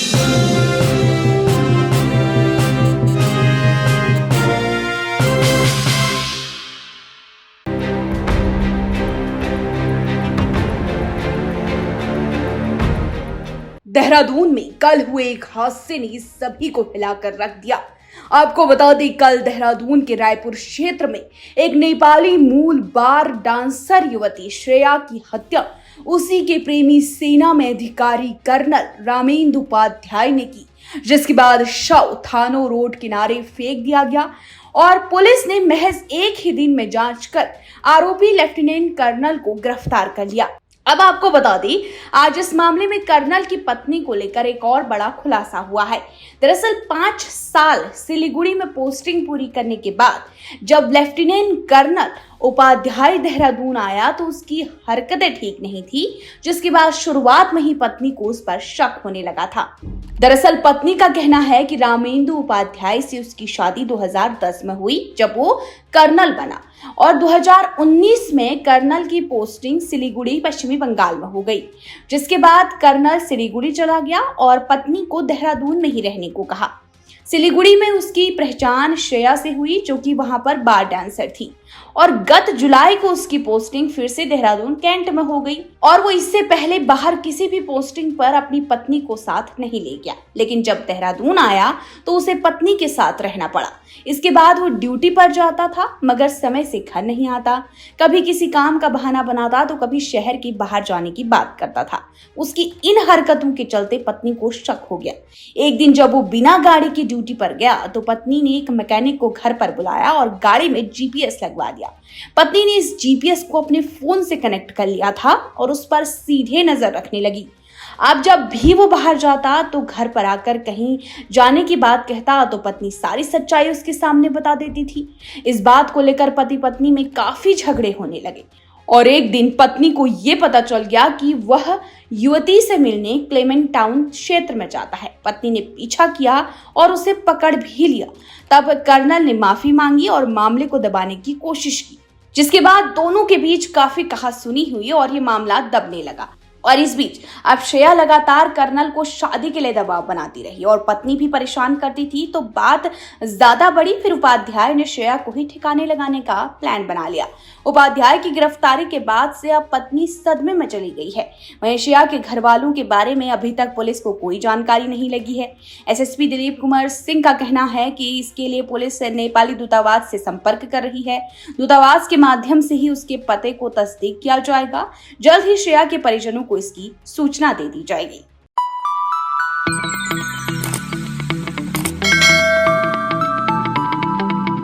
देहरादून में कल हुए एक हादसे ने सभी को हिलाकर रख दिया। आपको बता दें, कल देहरादून के रायपुर क्षेत्र में एक नेपाली मूल बार डांसर युवती श्रेया की हत्या उसी के प्रेमी सेना में अधिकारी कर्नल रामेंद्र उपाध्याय ने की, जिसके बाद शव थानो रोड किनारे फेंक दिया गया और पुलिस ने महज एक ही दिन में जांच कर आरोपी लेफ्टिनेंट कर्नल को गिरफ्तार कर लिया। अब आपको बता दें, आज इस मामले में कर्नल की पत्नी को लेकर एक और बड़ा खुलासा हुआ है। दरअसल 5 साल सिलीगुड़ी में पोस्टिंग पूरी करने के बाद जब लेफ्टिनेंट कर्नल उपाध्याय देहरादून आया तो उसकी हरकतें ठीक नहीं थी, जिसके बाद शुरुआत में ही पत्नी को उस पर शक होने लगा था। दरअसल पत्नी का कहना है कि रामेंद्र उपाध्याय से उसकी शादी 2010 में हुई, जब वो कर्नल बना, और 2019 में कर्नल की पोस्टिंग सिलीगुड़ी पश्चिमी बंगाल में हो गई, जिसके बाद कर्नल सिलीगुड़ी चला गया और पत्नी को देहरादून में ही रहने को कहा। सिलीगुड़ी में उसकी पहचान श्रेया से हुई, जो कि वहां पर बार डांसर थी, और गत जुलाई को उसकी पोस्टिंग फिर से देहरादून कैंट में हो गई और वो इससे पहले बाहर किसी भी पोस्टिंग पर अपनी पत्नी को साथ नहीं ले गया, लेकिन जब देहरादून आया तो उसे पत्नी के साथ रहना पड़ा। इसके बाद वो ड्यूटी पर जाता था, मगर समय से घर नहीं आता, कभी किसी काम का बहाना बनाता तो कभी शहर के बाहर जाने की बात करता था। उसकी इन हरकतों के चलते पत्नी को शक हो गया। एक दिन जब वो बिना गाड़ी की ड्यूटी पर गया तो पत्नी ने एक मैकेनिक को घर पर बुलाया और गाड़ी में जीपीएस लगवा दिया। पत्नी ने इस जीपीएस को अपने फोन से कनेक्ट कर लिया था और उस पर सीधे नजर रखने लगी। अब जब भी वो बाहर जाता तो घर पर आकर कहीं जाने की बात कहता तो पत्नी सारी सच्चाई उसके सामने बता देती थी। इस बात को लेकर पति पत्नी में काफी झगड़े होने लगे और एक दिन पत्नी को ये पता चल गया कि वह युवती से मिलने क्लेमेंट टाउन क्षेत्र में जाता है। पत्नी ने पीछा किया और उसे पकड़ भी लिया। तब कर्नल ने माफी मांगी और मामले को दबाने की कोशिश की, जिसके बाद दोनों के बीच काफी कहासुनी हुई और ये मामला दबने लगा। और इस बीच अब श्रेया लगातार कर्नल को शादी के लिए दबाव बनाती रही और पत्नी भी परेशान करती थी, तो बात ज्यादा बढ़ी। फिर उपाध्याय ने श्रेया को ही ठिकाने लगाने का प्लान बना लिया। उपाध्याय की गिरफ्तारी के बाद से अब पत्नी सदमे में चली गई है। वहीं श्रेया के घर वालों के बारे में अभी तक पुलिस को कोई जानकारी नहीं लगी है। एसएसपी दिलीप कुमार सिंह का कहना है कि इसके लिए पुलिस नेपाली दूतावास से संपर्क कर रही है। दूतावास के माध्यम से ही उसके पते को तस्दीक किया जाएगा। जल्द ही श्रेया के परिजनों को इसकी सूचना दे दी जाएगी।